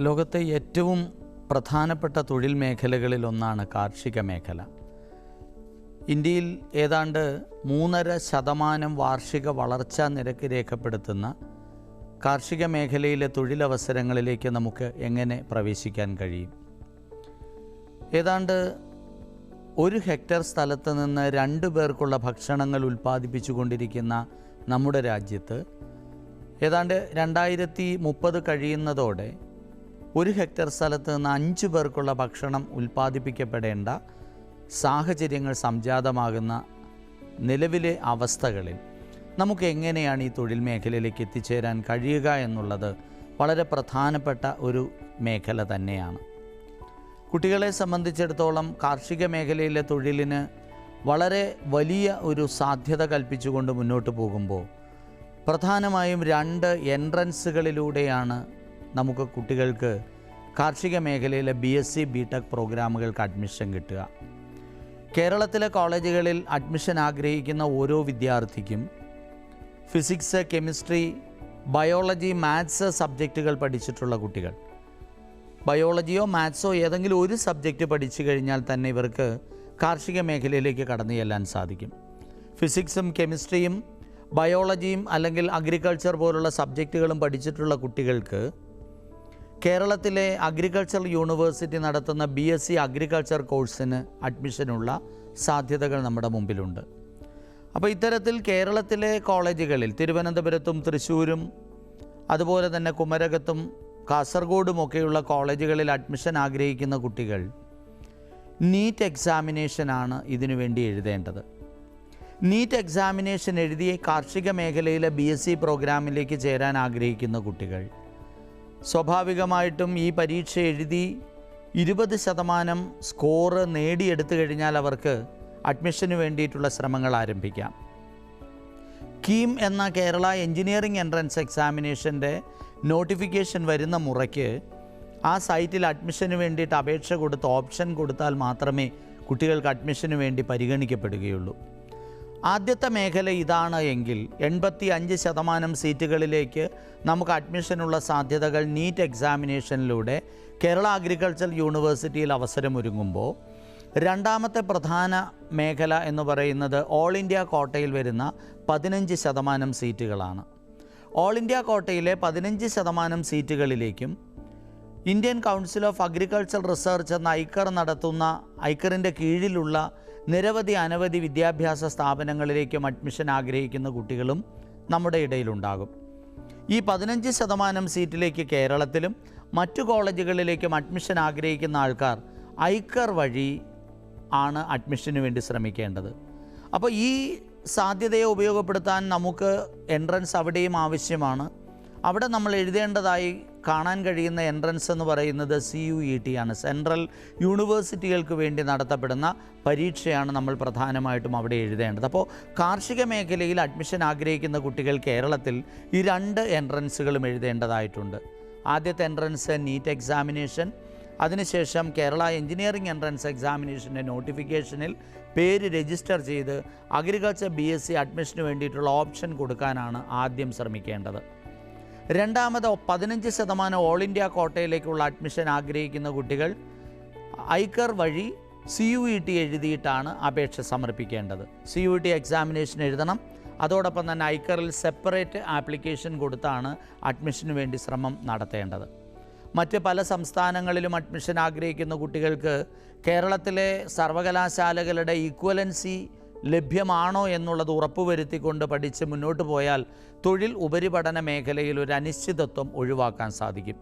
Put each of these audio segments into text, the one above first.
ലോകത്തെ ഏറ്റവും പ്രധാനപ്പെട്ട തൊഴിൽ മേഖലകളിലൊന്നാണ് കാർഷിക മേഖല. ഇന്ത്യയിൽ ഏതാണ്ട് 3.5% വാർഷിക വളർച്ചാ നിരക്ക് രേഖപ്പെടുത്തുന്ന കാർഷിക മേഖലയിലെ തൊഴിലവസരങ്ങളിലേക്ക് നമുക്ക് എങ്ങനെ പ്രവേശിക്കാൻ കഴിയും? ഏതാണ്ട് 1 ഹെക്ടർ സ്ഥലത്ത് നിന്ന് 2 പേർക്കുള്ള ഭക്ഷണങ്ങൾ ഉൽപ്പാദിപ്പിച്ചുകൊണ്ടിരിക്കുന്ന നമ്മുടെ രാജ്യത്ത് ഏതാണ്ട് 2030 കഴിയുന്നതോടെ 1 ഹെക്ടർ സ്ഥലത്ത് നിന്ന് 5 പേർക്കുള്ള ഭക്ഷണം ഉൽപ്പാദിപ്പിക്കപ്പെടേണ്ട സാഹചര്യങ്ങൾ സംജാതമാകുന്ന നിലവിലെ അവസ്ഥകളിൽ നമുക്ക് എങ്ങനെയാണ് ഈ തൊഴിൽ മേഖലയിലേക്ക് എത്തിച്ചേരാൻ കഴിയുക എന്നുള്ളത് വളരെ പ്രധാനപ്പെട്ട ഒരു മേഖല തന്നെയാണ്. കുട്ടികളെ സംബന്ധിച്ചിടത്തോളം കാർഷിക മേഖലയിലെ തൊഴിലിന് വളരെ വലിയ ഒരു സാധ്യത കൽപ്പിച്ചുകൊണ്ട് മുന്നോട്ട് പോകുമ്പോൾ പ്രധാനമായും 2 എൻട്രൻസുകളിലൂടെയാണ് നമുക്ക് കുട്ടികൾക്ക് കാർഷിക മേഖലയിലെ BSc BTech പ്രോഗ്രാമുകൾക്ക് അഡ്മിഷൻ കിട്ടുക. കേരളത്തിലെ കോളേജുകളിൽ അഡ്മിഷൻ ആഗ്രഹിക്കുന്ന ഓരോ വിദ്യാർത്ഥിക്കും ഫിസിക്സ്, കെമിസ്ട്രി, ബയോളജി, മാത്സ് സബ്ജക്റ്റുകൾ പഠിച്ചിട്ടുള്ള കുട്ടികൾ, ബയോളജിയോ മാത്സോ ഏതെങ്കിലും ഒരു സബ്ജക്റ്റ് പഠിച്ചു കഴിഞ്ഞാൽ തന്നെ ഇവർക്ക് കാർഷിക മേഖലയിലേക്ക് കടന്നു ചെല്ലാൻ സാധിക്കും. ഫിസിക്സും കെമിസ്ട്രിയും ബയോളജിയും അല്ലെങ്കിൽ അഗ്രികൾച്ചർ പോലുള്ള സബ്ജക്റ്റുകളും പഠിച്ചിട്ടുള്ള കുട്ടികൾക്ക് കേരളത്തിലെ അഗ്രികൾച്ചർ യൂണിവേഴ്സിറ്റി നടത്തുന്ന BSc അഗ്രികൾച്ചർ കോഴ്സിന് അഡ്മിഷനുള്ള സാധ്യതകൾ നമ്മുടെ മുമ്പിലുണ്ട്. അപ്പോൾ ഇത്തരത്തിൽ കേരളത്തിലെ കോളേജുകളിൽ തിരുവനന്തപുരത്തും തൃശ്ശൂരും അതുപോലെ തന്നെ കുമരകത്തും കാസർഗോഡുമൊക്കെയുള്ള കോളേജുകളിൽ അഡ്മിഷൻ ആഗ്രഹിക്കുന്ന കുട്ടികൾ നീറ്റ് എക്സാമിനേഷനാണ് ഇതിനുവേണ്ടി എഴുതേണ്ടത്. നീറ്റ് എക്സാമിനേഷൻ എഴുതി കാർഷിക മേഖലയിലെ BSc പ്രോഗ്രാമിലേക്ക് ചേരാൻ ആഗ്രഹിക്കുന്ന കുട്ടികൾ സ്വാഭാവികമായിട്ടും ഈ പരീക്ഷ എഴുതി 20% സ്കോർ നേടിയെടുത്തു കഴിഞ്ഞാൽ അവർക്ക് അഡ്മിഷന് വേണ്ടിയിട്ടുള്ള ശ്രമങ്ങൾ ആരംഭിക്കാം. കീം എന്ന കേരള എഞ്ചിനീയറിംഗ് എൻട്രൻസ് എക്സാമിനേഷൻ്റെ നോട്ടിഫിക്കേഷൻ വരുന്ന മുറയ്ക്ക് ആ സൈറ്റിൽ അഡ്മിഷന് വേണ്ടിയിട്ട് അപേക്ഷ കൊടുത്ത് ഓപ്ഷൻ കൊടുത്താൽ മാത്രമേ കുട്ടികൾക്ക് അഡ്മിഷന് വേണ്ടി പരിഗണിക്കപ്പെടുകയുള്ളൂ. ആദ്യത്തെ മേഖല ഇതാണ് എങ്കിൽ 85% സീറ്റുകളിലേക്ക് നമുക്ക് അഡ്മിഷനുള്ള സാധ്യതകൾ നീറ്റ് എക്സാമിനേഷനിലൂടെ കേരള അഗ്രികൾച്ചർ യൂണിവേഴ്സിറ്റിയിൽ അവസരമൊരുങ്ങുമ്പോൾ, രണ്ടാമത്തെ പ്രധാന മേഖല എന്ന് പറയുന്നത് ഓൾ ഇന്ത്യ കോട്ടയിൽ വരുന്ന 15% സീറ്റുകളാണ്. ഓൾ ഇന്ത്യ കോട്ടയിലെ 15% സീറ്റുകളിലേക്കും Indian Council of Agriculture Research എന്ന ഐക്കർ നടത്തുന്ന ഐക്കറിൻ്റെ കീഴിലുള്ള അനവധി വിദ്യാഭ്യാസ സ്ഥാപനങ്ങളിലേക്കും അഡ്മിഷൻ ആഗ്രഹിക്കുന്ന കുട്ടികളും നമ്മുടെ ഇടയിലുണ്ടാകും. ഈ 15% സീറ്റിലേക്ക് കേരളത്തിലും മറ്റു കോളേജുകളിലേക്കും അഡ്മിഷൻ ആഗ്രഹിക്കുന്ന ആൾക്കാർ ഐക്കർ വഴി ആണ് അഡ്മിഷന് വേണ്ടി ശ്രമിക്കേണ്ടത്. അപ്പോൾ ഈ സാധ്യതയെ ഉപയോഗപ്പെടുത്താൻ നമുക്ക് എൻട്രൻസ് അവിടെയും ആവശ്യമാണ്. അവിടെ നമ്മൾ എഴുതേണ്ടതായി കാണാൻ കഴിയുന്ന എൻട്രൻസ് എന്ന് പറയുന്നത് CUET ആണ്. സെൻട്രൽ യൂണിവേഴ്സിറ്റികൾക്ക് വേണ്ടി നടത്തപ്പെടുന്ന പരീക്ഷയാണ് നമ്മൾ പ്രധാനമായിട്ടും അവിടെ എഴുതേണ്ടത്. അപ്പോൾ കാർഷിക മേഖലയിൽ അഡ്മിഷൻ ആഗ്രഹിക്കുന്ന കുട്ടികൾ കേരളത്തിൽ ഈ 2 എൻട്രൻസുകളും എഴുതേണ്ടതായിട്ടുണ്ട്. ആദ്യത്തെ എൻട്രൻസ് നീറ്റ് എക്സാമിനേഷൻ, അതിനുശേഷം കേരള എഞ്ചിനീയറിംഗ് എൻട്രൻസ് എക്സാമിനേഷൻ്റെ നോട്ടിഫിക്കേഷനിൽ പേര് രജിസ്റ്റർ ചെയ്ത് അഗ്രികൾച്ചർ BSc അഡ്മിഷന് വേണ്ടിയിട്ടുള്ള ഓപ്ഷൻ കൊടുക്കാനാണ് ആദ്യം ശ്രമിക്കേണ്ടത്. രണ്ടാമത് 15% ഓൾ ഇന്ത്യ കോട്ടയിലേക്കുള്ള അഡ്മിഷൻ ആഗ്രഹിക്കുന്ന കുട്ടികൾ ഐക്കർ വഴി CUET എഴുതിയിട്ടാണ് അപേക്ഷ സമർപ്പിക്കേണ്ടത്. CUET എക്സാമിനേഷൻ എഴുതണം. അതോടൊപ്പം തന്നെ ഐക്കറിൽ സെപ്പറേറ്റ് ആപ്ലിക്കേഷൻ കൊടുത്താണ് അഡ്മിഷന് വേണ്ടി ശ്രമം നടത്തേണ്ടത്. മറ്റ് പല സംസ്ഥാനങ്ങളിലും അഡ്മിഷൻ ആഗ്രഹിക്കുന്ന കുട്ടികൾക്ക് കേരളത്തിലെ സർവകലാശാലകളുടെ ഈക്വലൻസി ലഭ്യമാണോ എന്നുള്ളത് ഉറപ്പുവരുത്തിക്കൊണ്ട് പഠിച്ച് മുന്നോട്ട് പോയാൽ തൊഴിൽ ഉപരിപഠന മേഖലയിൽ ഒരു അനിശ്ചിതത്വം ഒഴിവാക്കാൻ സാധിക്കും.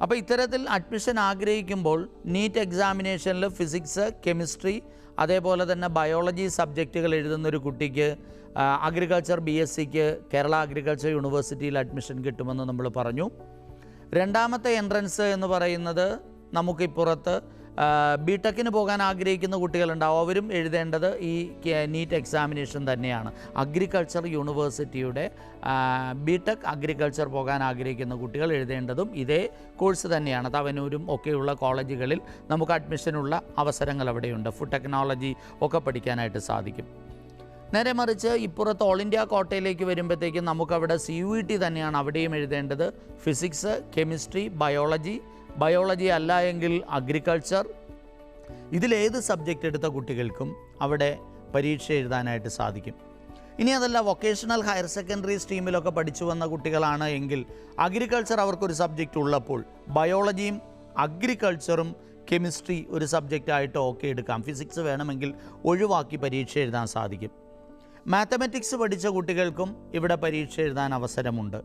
അപ്പോൾ ഇത്തരത്തിൽ അഡ്മിഷൻ ആഗ്രഹിക്കുമ്പോൾ നീറ്റ് എക്സാമിനേഷനിൽ ഫിസിക്സ്, കെമിസ്ട്രി, അതേപോലെ തന്നെ ബയോളജി സബ്ജക്റ്റുകൾ എഴുതുന്നൊരു കുട്ടിക്ക് അഗ്രികൾച്ചർ BScക്ക് കേരള അഗ്രികൾച്ചർ യൂണിവേഴ്സിറ്റിയിൽ അഡ്മിഷൻ കിട്ടുമെന്ന് നമ്മൾ പറഞ്ഞു. രണ്ടാമത്തെ എൻട്രൻസ് എന്ന് പറയുന്നത് നമുക്കിപ്പുറത്ത് BTechന് പോകാൻ ആഗ്രഹിക്കുന്ന കുട്ടികളുണ്ടാവും. അവരും എഴുതേണ്ടത് ഈ നീറ്റ് എക്സാമിനേഷൻ തന്നെയാണ്. അഗ്രികൾച്ചർ യൂണിവേഴ്സിറ്റിയുടെ BTech അഗ്രികൾച്ചർ പോകാൻ ആഗ്രഹിക്കുന്ന കുട്ടികൾ എഴുതേണ്ടതും ഇതേ കോഴ്സ് തന്നെയാണ്. തവനൂരും ഒക്കെയുള്ള കോളേജുകളിൽ നമുക്ക് അഡ്മിഷനുള്ള അവസരങ്ങൾ അവിടെയുണ്ട്. ഫുഡ് ടെക്നോളജി ഒക്കെ പഠിക്കാനായിട്ട് സാധിക്കും. നേരെ മറിച്ച് ഇപ്പുറത്ത് ഓൾ ഇന്ത്യ കോട്ടയിലേക്ക് വരുമ്പോഴത്തേക്കും നമുക്കവിടെ CUET തന്നെയാണ് അവിടെയും എഴുതേണ്ടത്. ഫിസിക്സ്, കെമിസ്ട്രി, ബയോളജി അല്ല എങ്കിൽ അഗ്രികൾച്ചർ. ഇതിലേത് സബ്ജക്റ്റ് എടുത്ത കുട്ടികൾക്കും അവിടെ പരീക്ഷ എഴുതാനായിട്ട് സാധിക്കും. ഇനി അതല്ല വൊക്കേഷണൽ ഹയർ സെക്കൻഡറി സ്ട്രീമിലൊക്കെ പഠിച്ചു വന്ന കുട്ടികളാണ് എങ്കിൽ അഗ്രികൾച്ചർ അവർക്കൊരു സബ്ജക്റ്റ് ഉള്ളപ്പോൾ ബയോളജിയും അഗ്രികൾച്ചറും കെമിസ്ട്രി ഒരു സബ്ജക്റ്റായിട്ട് ഓക്കെ എടുക്കാം. ഫിസിക്സ് വേണമെങ്കിൽ ഒഴിവാക്കി പരീക്ഷ എഴുതാൻ സാധിക്കും. മാത്തമാറ്റിക്സ് പഠിച്ച കുട്ടികൾക്കും ഇവിടെ പരീക്ഷ എഴുതാൻ അവസരമുണ്ട്.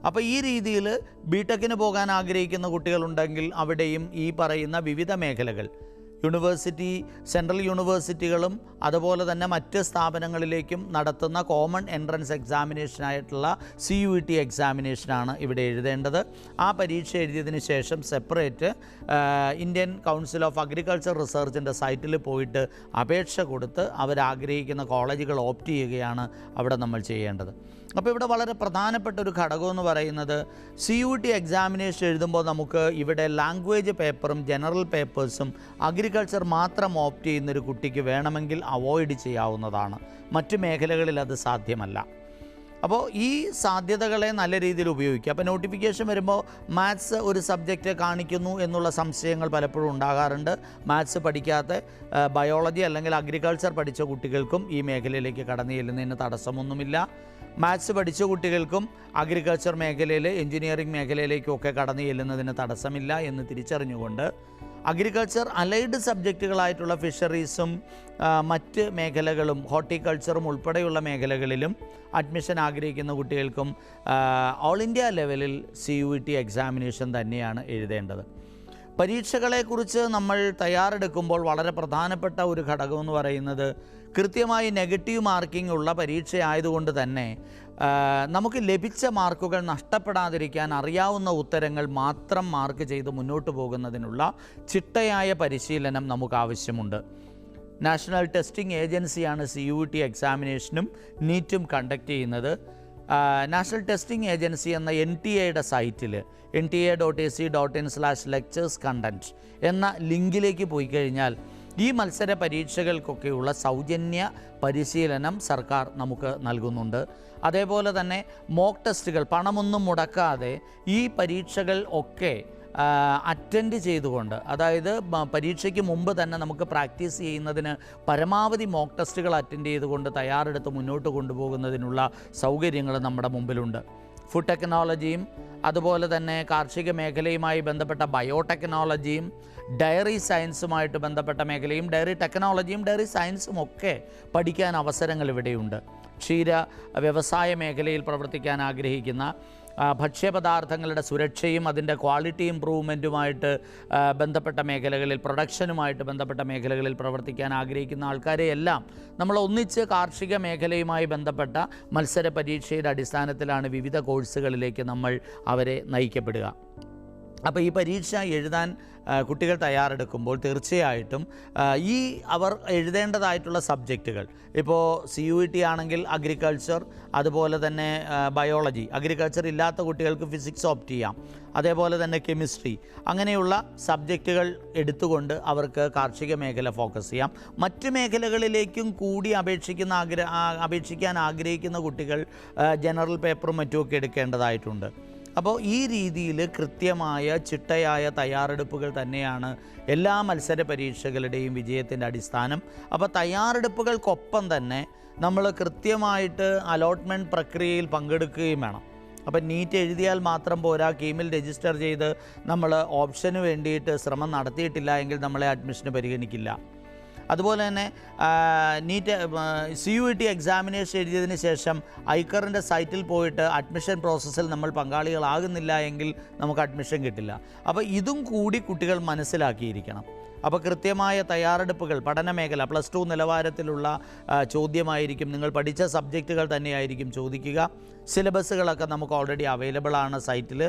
അപ്പോൾ ഈ രീതിയിൽ ബിടെക്കിന് പോകാൻ ആഗ്രഹിക്കുന്ന കുട്ടികളുണ്ടെങ്കിൽ അവിടെയും ഈ പറയുന്ന വിവിധ മേഖലകൾ യൂണിവേഴ്സിറ്റി, സെൻട്രൽ യൂണിവേഴ്സിറ്റികളും അതുപോലെ തന്നെ മറ്റ് സ്ഥാപനങ്ങളിലേക്കും നടത്തുന്ന കോമൺ എൻട്രൻസ് എക്സാമിനേഷനായിട്ടുള്ള CUET എക്സാമിനേഷനാണ് ഇവിടെ എഴുതേണ്ടത്. ആ പരീക്ഷ എഴുതിയതിന് ശേഷം separate Indian Council of Agriculture റിസർച്ചിൻ്റെ സൈറ്റിൽ പോയിട്ട് അപേക്ഷ കൊടുത്ത് അവരാഗ്രഹിക്കുന്ന കോളേജുകൾ ഓപ്റ്റ് ചെയ്യുകയാണ് അവിടെ നമ്മൾ ചെയ്യേണ്ടത്. അപ്പോൾ ഇവിടെ വളരെ പ്രധാനപ്പെട്ട ഒരു ഘടകം എന്ന് പറയുന്നത് CUET എക്സാമിനേഷൻ എഴുതുമ്പോൾ നമുക്ക് ഇവിടെ ലാംഗ്വേജ് പേപ്പറും ജനറൽ പേപ്പേഴ്സും അഗ്രികൾച്ചർ മാത്രം ഓപ്റ്റ് ചെയ്യുന്നൊരു കുട്ടിക്ക് വേണമെങ്കിൽ അവോയ്ഡ് ചെയ്യാവുന്നതാണ്. മറ്റ് മേഖലകളിൽ അത് സാധ്യമല്ല. അപ്പോൾ ഈ സാധ്യതകളെ നല്ല രീതിയിൽ ഉപയോഗിക്കുക. അപ്പോൾ നോട്ടിഫിക്കേഷൻ വരുമ്പോൾ മാത്സ് ഒരു സബ്ജക്റ്റ് കാണിക്കുന്നു എന്നുള്ള സംശയങ്ങൾ പലപ്പോഴും ഉണ്ടാകാറുണ്ട്. മാത്സ് പഠിക്കാത്ത ബയോളജി അല്ലെങ്കിൽ അഗ്രികൾച്ചർ പഠിച്ച കുട്ടികൾക്കും ഈ മേഖലയിലേക്ക് കടന്നു ചെല്ലുന്നതിന് തടസ്സമൊന്നുമില്ല. മാത്സ് പഠിച്ച കുട്ടികൾക്കും അഗ്രികൾച്ചർ മേഖലയിൽ, എഞ്ചിനീയറിംഗ് മേഖലയിലേക്കൊക്കെ കടന്നു ചെല്ലുന്നതിന് തടസ്സമില്ല എന്ന് തിരിച്ചറിഞ്ഞുകൊണ്ട് അഗ്രികൾച്ചർ അലൈഡ് സബ്ജക്റ്റുകളായിട്ടുള്ള ഫിഷറീസും മറ്റ് മേഖലകളും ഹോർട്ടിക്കൾച്ചറും ഉൾപ്പെടെയുള്ള മേഖലകളിലും അഡ്മിഷൻ ആഗ്രഹിക്കുന്ന കുട്ടികൾക്കും ഓൾ ഇന്ത്യ ലെവലിൽ CUET എക്സാമിനേഷൻ തന്നെയാണ് എഴുതേണ്ടത്. പരീക്ഷകളെക്കുറിച്ച് നമ്മൾ തയ്യാറെടുക്കുമ്പോൾ വളരെ പ്രധാനപ്പെട്ട ഒരു ഘടകം എന്ന് പറയുന്നത് കൃത്യമായി നെഗറ്റീവ് മാർക്കിംഗ് ഉള്ള പരീക്ഷയായതുകൊണ്ട് തന്നെ നമുക്ക് ലഭിച്ച മാർക്കുകൾ നഷ്ടപ്പെടാതിരിക്കാൻ അറിയാവുന്ന ഉത്തരങ്ങൾ മാത്രം മാർക്ക് ചെയ്ത് മുന്നോട്ട് പോകുന്നതിനുള്ള ചിട്ടയായ പരിശീലനം നമുക്ക് ആവശ്യമുണ്ട്. നാഷണൽ ടെസ്റ്റിംഗ് ഏജൻസിയാണ് CUET എക്സാമിനേഷനും നീറ്റും കണ്ടക്ട് ചെയ്യുന്നത്. നാഷണൽ ടെസ്റ്റിംഗ് ഏജൻസി എന്ന NTA സൈറ്റിൽ nta.ac.in/lectures-content എന്ന ലിങ്കിലേക്ക് പോയി കഴിഞ്ഞാൽ ഈ മത്സര പരീക്ഷകൾക്കൊക്കെയുള്ള സൗജന്യ പരിശീലനം സർക്കാർ നമുക്ക് നൽകുന്നുണ്ട്. അതേപോലെ തന്നെ മോക്ക് ടെസ്റ്റുകൾ പണമൊന്നും മുടക്കാതെ ഈ പരീക്ഷകൾ ഒക്കെ അറ്റൻഡ് ചെയ്തുകൊണ്ട്, അതായത് പരീക്ഷയ്ക്ക് മുമ്പ് തന്നെ നമുക്ക് പ്രാക്ടീസ് ചെയ്യുന്നതിന് പരമാവധി മോക്ക് ടെസ്റ്റുകൾ അറ്റൻഡ് ചെയ്തുകൊണ്ട് തയ്യാറെടുത്ത് മുന്നോട്ട് കൊണ്ടുപോകുന്നതിനുള്ള സൗകര്യങ്ങൾ നമ്മുടെ മുമ്പിലുണ്ട്. ഫുഡ് ടെക്നോളജിയും അതുപോലെ തന്നെ കാർഷിക മേഖലയുമായി ബന്ധപ്പെട്ട ബയോടെക്നോളജിയും ഡയറി സയൻസുമായിട്ട് ബന്ധപ്പെട്ട മേഖലയും ഡയറി ടെക്നോളജിയും ഡയറി സയൻസും ഒക്കെ പഠിക്കാൻ അവസരങ്ങൾ ഇവിടെയുണ്ട്. ക്ഷീര വ്യവസായ മേഖലയിൽ പ്രവർത്തിക്കാൻ ആഗ്രഹിക്കുന്ന, ഭക്ഷ്യപദാർത്ഥങ്ങളുടെ സുരക്ഷയും അതിൻ്റെ ക്വാളിറ്റി ഇമ്പ്രൂവ്മെൻറ്റുമായിട്ട് ബന്ധപ്പെട്ട മേഖലകളിൽ, പ്രൊഡക്ഷനുമായിട്ട് ബന്ധപ്പെട്ട മേഖലകളിൽ പ്രവർത്തിക്കാൻ ആഗ്രഹിക്കുന്ന ആൾക്കാരെയെല്ലാം നമ്മൾ ഒന്നിച്ച് കാർഷിക മേഖലയുമായി ബന്ധപ്പെട്ട മത്സര പരീക്ഷയുടെ അടിസ്ഥാനത്തിലാണ് വിവിധ കോഴ്സുകളിലേക്ക് നമ്മൾ അവരെ നയിക്കപ്പെടുക. അപ്പോൾ ഈ പരീക്ഷ എഴുതാൻ കുട്ടികൾ തയ്യാറെടുക്കുമ്പോൾ തീർച്ചയായിട്ടും അവർ എഴുതേണ്ടതായിട്ടുള്ള സബ്ജക്റ്റുകൾ, ഇപ്പോൾ CUET ആണെങ്കിൽ അഗ്രികൾച്ചർ, അതുപോലെ തന്നെ ബയോളജി, അഗ്രികൾച്ചർ ഇല്ലാത്ത കുട്ടികൾക്ക് ഫിസിക്സ് ഓപ്റ്റ് ചെയ്യാം, അതേപോലെ തന്നെ കെമിസ്ട്രി, അങ്ങനെയുള്ള സബ്ജക്റ്റുകൾ എടുത്തുകൊണ്ട് അവർക്ക് കാർഷിക മേഖല ഫോക്കസ് ചെയ്യാം. മറ്റ് മേഖലകളിലേക്കും കൂടി അപേക്ഷിക്കാൻ ആഗ്രഹിക്കുന്ന കുട്ടികൾ ജനറൽ പേപ്പറും മറ്റുമൊക്കെ എടുക്കേണ്ടതായിട്ടുണ്ട്. അപ്പോൾ ഈ രീതിയിൽ കൃത്യമായ ചിട്ടയായ തയ്യാറെടുപ്പുകൾ തന്നെയാണ് എല്ലാ മത്സര പരീക്ഷകളുടെയും വിജയത്തിൻ്റെ അടിസ്ഥാനം. അപ്പോൾ തയ്യാറെടുപ്പുകൾക്കൊപ്പം തന്നെ നമ്മൾ കൃത്യമായിട്ട് അലോട്ട്മെൻറ്റ് പ്രക്രിയയിൽ പങ്കെടുക്കുകയും വേണം. അപ്പം നീറ്റ് എഴുതിയാൽ മാത്രം പോരാ, കീമിൽ രജിസ്റ്റർ ചെയ്ത് നമ്മൾ ഓപ്ഷന് വേണ്ടിയിട്ട് ശ്രമം നടത്തിയിട്ടില്ല എങ്കിൽ നമ്മളെ അഡ്മിഷന് പരിഗണിക്കില്ല. അതുപോലെ തന്നെ CUET എക്സാമിനേഷൻ എഴുതിയതിന് ശേഷം ഐക്കറിൻ്റെ സൈറ്റിൽ പോയിട്ട് അഡ്മിഷൻ പ്രോസസ്സിൽ നമ്മൾ പങ്കാളികളാകുന്നില്ല എങ്കിൽ നമുക്ക് അഡ്മിഷൻ കിട്ടില്ല. അപ്പോൾ ഇതും കൂടി കുട്ടികൾ മനസ്സിലാക്കിയിരിക്കണം. അപ്പോൾ കൃത്യമായ തയ്യാറെടുപ്പുകൾ, പഠന മേഖല +2 നിലവാരത്തിലുള്ള ചോദ്യമായിരിക്കും, നിങ്ങൾ പഠിച്ച സബ്ജക്റ്റുകൾ തന്നെയായിരിക്കും ചോദിക്കുക. സിലബസുകളൊക്കെ നമുക്ക് ഓൾറെഡി അവൈലബിൾ ആണ് സൈറ്റിൽ,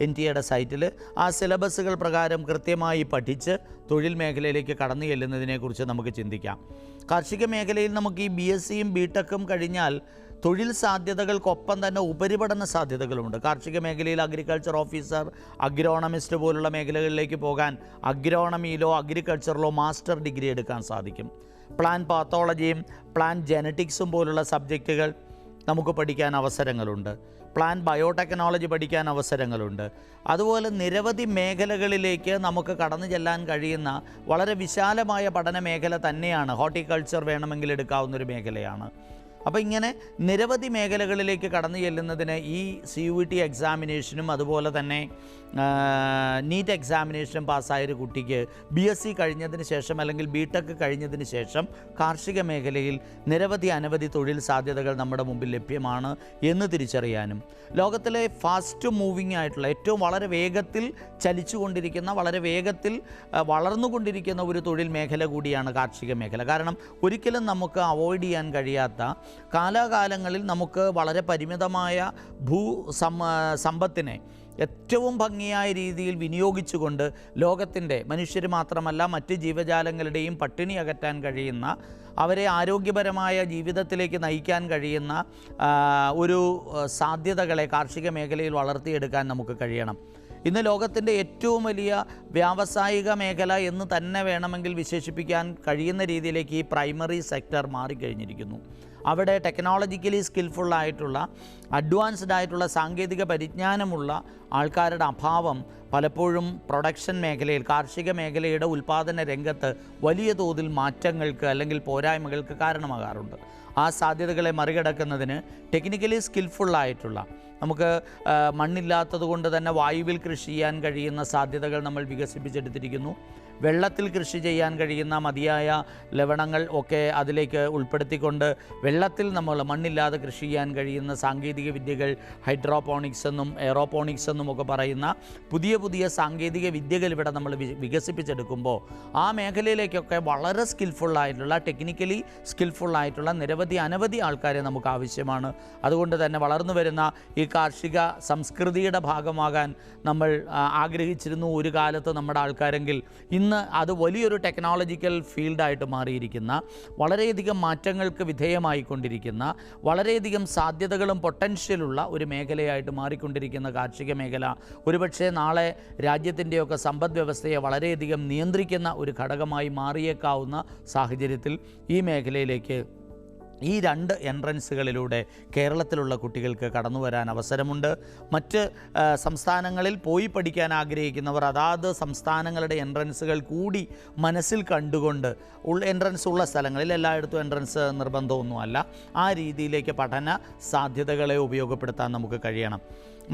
NTA സൈറ്റിൽ. ആ സിലബസുകൾ പ്രകാരം കൃത്യമായി പഠിച്ച് തൊഴിൽ മേഖലയിലേക്ക് കടന്നു ചെല്ലുന്നതിനെക്കുറിച്ച് നമുക്ക് ചിന്തിക്കാം. കാർഷിക മേഖലയിൽ നമുക്ക് ഈ BScയും BTechും കഴിഞ്ഞാൽ തൊഴിൽ സാധ്യതകൾക്കൊപ്പം തന്നെ ഉപരിപഠന സാധ്യതകളുമുണ്ട്. കാർഷിക മേഖലയിൽ അഗ്രികൾച്ചർ ഓഫീസർ, അഗ്രോണമിസ്റ്റ് പോലുള്ള മേഖലകളിലേക്ക് പോകാൻ അഗ്രോണമിയിലോ അഗ്രികൾച്ചറിലോ മാസ്റ്റർ ഡിഗ്രി എടുക്കാൻ സാധിക്കും. പ്ലാന്റ് പാത്തോളജിയും പ്ലാന്റ് ജെനറ്റിക്സും പോലുള്ള സബ്ജക്റ്റുകൾ നമുക്ക് പഠിക്കാൻ അവസരങ്ങളുണ്ട്. പ്ലാന്റ് ബയോടെക്നോളജി പഠിക്കാൻ അവസരങ്ങളുണ്ട്. അതുപോലെ നിരവധി മേഖലകളിലേക്ക് നമുക്ക് കടന്നു ചെല്ലാൻ കഴിയുന്ന വളരെ വിശാലമായ പഠന മേഖല തന്നെയാണ്. ഹോർട്ടിക്കൾച്ചർ വേണമെങ്കിൽ എടുക്കാവുന്നൊരു മേഖലയാണ്. അപ്പോൾ ഇങ്ങനെ നിരവധി മേഖലകളിലേക്ക് കടന്നു ചെല്ലുന്നതിന് ഈ CUET എക്സാമിനേഷനും അതുപോലെ തന്നെ നീറ്റ് എക്സാമിനേഷനും പാസ്സായൊരു കുട്ടിക്ക് BSc കഴിഞ്ഞതിന് ശേഷം അല്ലെങ്കിൽ BTech കഴിഞ്ഞതിന് ശേഷം കാർഷിക മേഖലയിൽ അനവധി തൊഴിൽ സാധ്യതകൾ നമ്മുടെ മുമ്പിൽ ലഭ്യമാണ് എന്ന് തിരിച്ചറിയാനും, ലോകത്തിലെ ഫാസ്റ്റ് മൂവിങ് ആയിട്ടുള്ള ഏറ്റവും വളരെ വേഗത്തിൽ ചലിച്ചുകൊണ്ടിരിക്കുന്ന, വളരെ വേഗത്തിൽ വളർന്നുകൊണ്ടിരിക്കുന്ന ഒരു തൊഴിൽ മേഖല കൂടിയാണ് കാർഷിക മേഖല. കാരണം ഒരിക്കലും നമുക്ക് അവോയ്ഡ് ചെയ്യാൻ കഴിയാത്ത, കാലാകാലങ്ങളിൽ നമുക്ക് വളരെ പരിമിതമായ സമ്പത്തിനെ ഏറ്റവും ഭംഗിയായ രീതിയിൽ വിനിയോഗിച്ചുകൊണ്ട് ലോകത്തിൻ്റെ മനുഷ്യർ മാത്രമല്ല മറ്റ് ജീവജാലങ്ങളുടെയും പട്ടിണി അകറ്റാൻ കഴിയുന്ന, അവരെ ആരോഗ്യപരമായ ജീവിതത്തിലേക്ക് നയിക്കാൻ കഴിയുന്ന ഒരു സാധ്യതകളെ കാർഷിക മേഖലയിൽ വളർത്തിയെടുക്കാൻ നമുക്ക് കഴിയണം. ഇന്ന് ലോകത്തിൻ്റെ ഏറ്റവും വലിയ വ്യാവസായിക മേഖല എന്ന് തന്നെ വേണമെങ്കിൽ വിശേഷിപ്പിക്കാൻ കഴിയുന്ന രീതിയിലേക്ക് ഈ പ്രൈമറി സെക്ടർ മാറിക്കഴിഞ്ഞിരിക്കുന്നു. അവിടെ ടെക്നോളജിക്കലി സ്കിൽഫുള്ളായിട്ടുള്ള, അഡ്വാൻസ്ഡ് ആയിട്ടുള്ള സാങ്കേതിക പരിജ്ഞാനമുള്ള ആൾക്കാരുടെ അഭാവം പലപ്പോഴും പ്രൊഡക്ഷൻ മേഖലയിൽ, കാർഷിക മേഖലയുടെ ഉൽപ്പാദന രംഗത്ത് വലിയ തോതിൽ മാറ്റങ്ങൾക്ക് അല്ലെങ്കിൽ പോരായ്മകൾക്ക് കാരണമാകാറുണ്ട്. ആ സാധ്യതകളെ മറികടക്കുന്നതിന് ടെക്നിക്കലി സ്കിൽഫുള്ളായിട്ടുള്ള, നമുക്ക് മണ്ണില്ലാത്തത് കൊണ്ട് തന്നെ വായുവിൽ കൃഷി ചെയ്യാൻ കഴിയുന്ന സാധ്യതകൾ നമ്മൾ വികസിപ്പിച്ചെടുത്തിരിക്കുന്നു. വെള്ളത്തിൽ കൃഷി ചെയ്യാൻ കഴിയുന്ന മതിയായ ലവണങ്ങൾ ഒക്കെ അതിലേക്ക് ഉൾപ്പെടുത്തിക്കൊണ്ട് വെള്ളത്തിൽ നമ്മൾ മണ്ണില്ലാതെ കൃഷി ചെയ്യാൻ കഴിയുന്ന സാങ്കേതിക വിദ്യകൾ, ഹൈഡ്രോപോണിക്സ് എന്നും എയറോപോണിക്സ് എന്നും ഒക്കെ പറയുന്ന പുതിയ സാങ്കേതിക വിദ്യകൾ ഇവിടെ നമ്മൾ വികസിപ്പിച്ചെടുക്കുമ്പോൾ ആ മേഖലയിലേക്കൊക്കെ വളരെ സ്കിൽഫുള്ളായിട്ടുള്ള, ടെക്നിക്കലി സ്കിൽഫുള്ളായിട്ടുള്ള അനവധി ആൾക്കാരെ നമുക്ക് ആവശ്യമാണ്. അതുകൊണ്ട് തന്നെ വളർന്നു വരുന്ന ഈ കാർഷിക സംസ്കൃതിയുടെ ഭാഗമാകാൻ നമ്മൾ ആഗ്രഹിച്ചിരുന്നു ഒരു കാലത്ത് നമ്മുടെ ആൾക്കാരെങ്കിൽ, ഇന്ന് അത് വലിയൊരു ടെക്നോളജിക്കൽ ഫീൽഡായിട്ട് മാറിയിരിക്കുന്ന, വളരെയധികം മാറ്റങ്ങൾക്ക് വിധേയമായിക്കൊണ്ടിരിക്കുന്ന, വളരെയധികം സാധ്യതകളും പൊട്ടൻഷ്യലുള്ള ഒരു മേഖലയായിട്ട് മാറിക്കൊണ്ടിരിക്കുന്ന കാർഷിക മേഖല ഒരുപക്ഷെ നാളെ രാജ്യത്തിൻ്റെയൊക്കെ സമ്പദ് വ്യവസ്ഥയെ വളരെയധികം നിയന്ത്രിക്കുന്ന ഒരു ഘടകമായി മാറിയേക്കാവുന്ന സാഹചര്യത്തിൽ ഈ മേഖലയിലേക്ക് ഈ 2 എൻട്രൻസുകളിലൂടെ കേരളത്തിലുള്ള കുട്ടികൾക്ക് കടന്നു വരാൻ അവസരമുണ്ട്. മറ്റ് സംസ്ഥാനങ്ങളിൽ പോയി പഠിക്കാൻ ആഗ്രഹിക്കുന്നവർ അതാത് സംസ്ഥാനങ്ങളുടെ എൻട്രൻസുകൾ കൂടി മനസ്സിൽ കണ്ടുകൊണ്ട് എൻട്രൻസ് ഉള്ള സ്ഥലങ്ങളിൽ, എല്ലായിടത്തും എൻട്രൻസ് നിർബന്ധമൊന്നുമല്ല, ആ രീതിയിലേക്ക് പഠന സാധ്യതകളെ ഉപയോഗപ്പെടുത്താൻ നമുക്ക് കഴിയണം.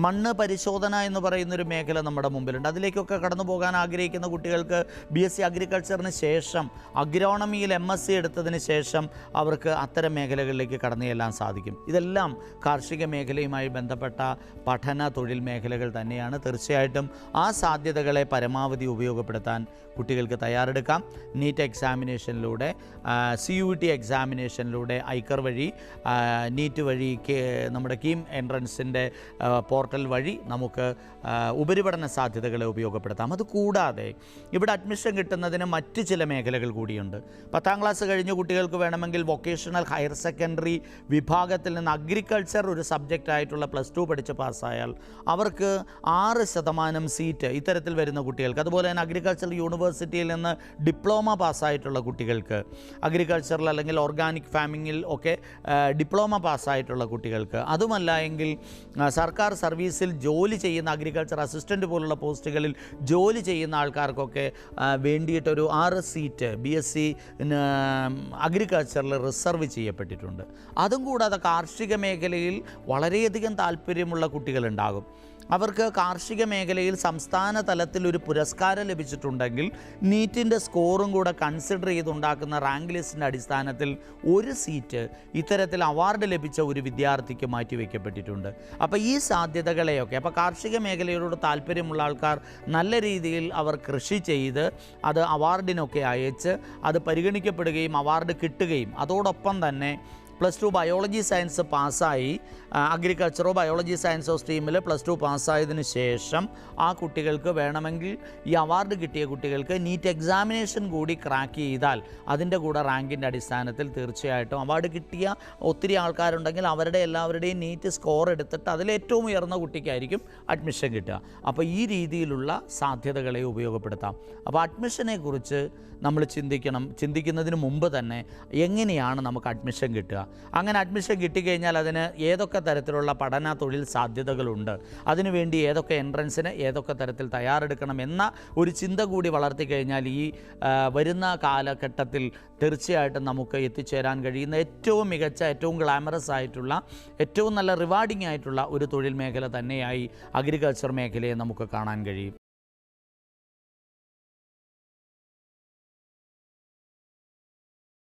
മണ്ണ് പരിശോധന എന്ന് പറയുന്നൊരു മേഖല നമ്മുടെ മുമ്പിലുണ്ട്. അതിലേക്കൊക്കെ കടന്നു പോകാൻ ആഗ്രഹിക്കുന്ന കുട്ടികൾക്ക് BSc അഗ്രികൾച്ചറിന് ശേഷം അഗ്രോണമിയിൽ MSc എടുത്തതിന് ശേഷം അവർക്ക് അത്തരം മേഖലകളിലേക്ക് കടന്നു ചെല്ലാൻ സാധിക്കും. ഇതെല്ലാം കാർഷിക മേഖലയുമായി ബന്ധപ്പെട്ട പഠന തൊഴിൽ മേഖലകൾ തന്നെയാണ്. തീർച്ചയായിട്ടും ആ സാധ്യതകളെ പരമാവധി ഉപയോഗപ്പെടുത്താൻ കുട്ടികൾക്ക് തയ്യാറെടുക്കാം. നീറ്റ് എക്സാമിനേഷനിലൂടെ, CUET എക്സാമിനേഷനിലൂടെ, ഐക്കർ വഴി, നീറ്റ് വഴി, നമ്മുടെ കീം എൻട്രൻസിൻ്റെ പോർട്ടൽ വഴി നമുക്ക് ഉപരിപഠന സാധ്യതകളെ ഉപയോഗപ്പെടുത്താം. അതുകൂടാതെ ഇവിടെ അഡ്മിഷൻ കിട്ടുന്നതിന് മറ്റ് ചില മേഖലകൾ കൂടിയുണ്ട്. 10ാം ക്ലാസ് കഴിഞ്ഞ കുട്ടികൾക്ക് വേണമെങ്കിൽ വൊക്കേഷണൽ ഹയർ സെക്കൻഡറി വിഭാഗത്തിൽ നിന്ന് അഗ്രികൾച്ചർ ഒരു സബ്ജക്റ്റായിട്ടുള്ള +2 പഠിച്ച് പാസ്സായാൽ അവർക്ക് 6% സീറ്റ് ഇത്തരത്തിൽ വരുന്ന കുട്ടികൾക്ക്, അതുപോലെ തന്നെ അഗ്രികൾച്ചർ യൂണിവേഴ്സിറ്റിയിൽ നിന്ന് ഡിപ്ലോമ പാസ്സായിട്ടുള്ള കുട്ടികൾക്ക്, അഗ്രികൾച്ചറിൽ അല്ലെങ്കിൽ ഓർഗാനിക് ഫാമിങ്ങിൽ ഒക്കെ ഡിപ്ലോമ പാസ്സായിട്ടുള്ള കുട്ടികൾക്ക്, അതുമല്ല എങ്കിൽ സർക്കാർ സർവീസിൽ ജോലി ചെയ്യുന്ന അഗ്രികൾച്ചർ അസിസ്റ്റൻ്റ് പോലുള്ള പോസ്റ്റുകളിൽ ജോലി ചെയ്യുന്ന ആൾക്കാർക്കൊക്കെ വേണ്ടിയിട്ടൊരു 6 സീറ്റ് BSc അഗ്രികൾച്ചറിൽ റിസർവ് ചെയ്യപ്പെട്ടിട്ടുണ്ട്. അതും കൂടാതെ കാർഷിക മേഖലയിൽ വളരെയധികം താല്പര്യമുള്ള കുട്ടികളുണ്ടാകും. അവർക്ക് കാർഷിക മേഖലയിൽ സംസ്ഥാന തലത്തിൽ ഒരു പുരസ്കാരം ലഭിച്ചിട്ടുണ്ടെങ്കിൽ നീറ്റിൻ്റെ സ്കോറും കൂടെ കൺസിഡർ ചെയ്തുണ്ടാക്കുന്ന റാങ്ക് ലിസ്റ്റിൻ്റെ അടിസ്ഥാനത്തിൽ 1 സീറ്റ് ഇത്തരത്തിൽ അവാർഡ് ലഭിച്ച ഒരു വിദ്യാർത്ഥിക്ക് മാറ്റിവെക്കപ്പെട്ടിട്ടുണ്ട്. അപ്പോൾ ഈ സാധ്യതകളെയൊക്കെ, അപ്പോൾ കാർഷിക മേഖലയോട് താല്പര്യമുള്ള ആൾക്കാർ നല്ല രീതിയിൽ അവർ കൃഷി ചെയ്ത് അത് അവാർഡിനൊക്കെ അയച്ച് അത് പരിഗണിക്കപ്പെടുകയും അവാർഡ് കിട്ടുകയും അതോടൊപ്പം തന്നെ +2 ബയോളജി സയൻസ് പാസ്സായി, അഗ്രികൾച്ചറോ ബയോളജി സയൻസോ സ്ട്രീമിൽ +2 പാസ്സായതിനു ശേഷം ആ കുട്ടികൾക്ക് വേണമെങ്കിൽ ഈ അവാർഡ് കിട്ടിയ കുട്ടികൾക്ക് നീറ്റ് എക്സാമിനേഷൻ കൂടി ക്രാക്ക് ചെയ്താൽ അതിൻ്റെ കൂടെ റാങ്കിൻ്റെ അടിസ്ഥാനത്തിൽ തീർച്ചയായിട്ടും അവാർഡ് കിട്ടിയ ഒത്തിരി ആൾക്കാരുണ്ടെങ്കിൽ അവരുടെ എല്ലാവരുടെയും നീറ്റ് സ്കോർ എടുത്തിട്ട് അതിലേറ്റവും ഉയർന്ന കുട്ടിക്കായിരിക്കും അഡ്മിഷൻ കിട്ടുക. അപ്പോൾ ഈ രീതിയിലുള്ള സാധ്യതകളെ ഉപയോഗപ്പെടുത്താം. അപ്പോൾ അഡ്മിഷനെ കുറിച്ച് നമ്മൾ ചിന്തിക്കുന്നതിന് മുമ്പ് തന്നെ എങ്ങനെയാണ് നമുക്ക് അഡ്മിഷൻ കിട്ടുക, അങ്ങനെ അഡ്മിഷൻ കിട്ടിക്കഴിഞ്ഞാൽ അതിന് ഏതൊക്കെ തരത്തിലുള്ള പഠന തൊഴിൽ സാധ്യതകളുണ്ട്, അതിനുവേണ്ടി ഏതൊക്കെ എൻട്രൻസിന് ഏതൊക്കെ തരത്തിൽ തയ്യാറെടുക്കണം എന്ന ഒരു ചിന്ത കൂടി വളർത്തിക്കഴിഞ്ഞാൽ ഈ വരുന്ന കാലഘട്ടത്തിൽ തീർച്ചയായിട്ടും നമുക്ക് എത്തിച്ചേരാൻ കഴിയുന്ന ഏറ്റവും മികച്ച, ഏറ്റവും ഗ്ലാമറസ് ആയിട്ടുള്ള, ഏറ്റവും നല്ല റിവാർഡിംഗ് ആയിട്ടുള്ള ഒരു തൊഴിൽ മേഖല തന്നെയായി അഗ്രികൾച്ചർ മേഖലയെ നമുക്ക് കാണാൻ കഴിയും.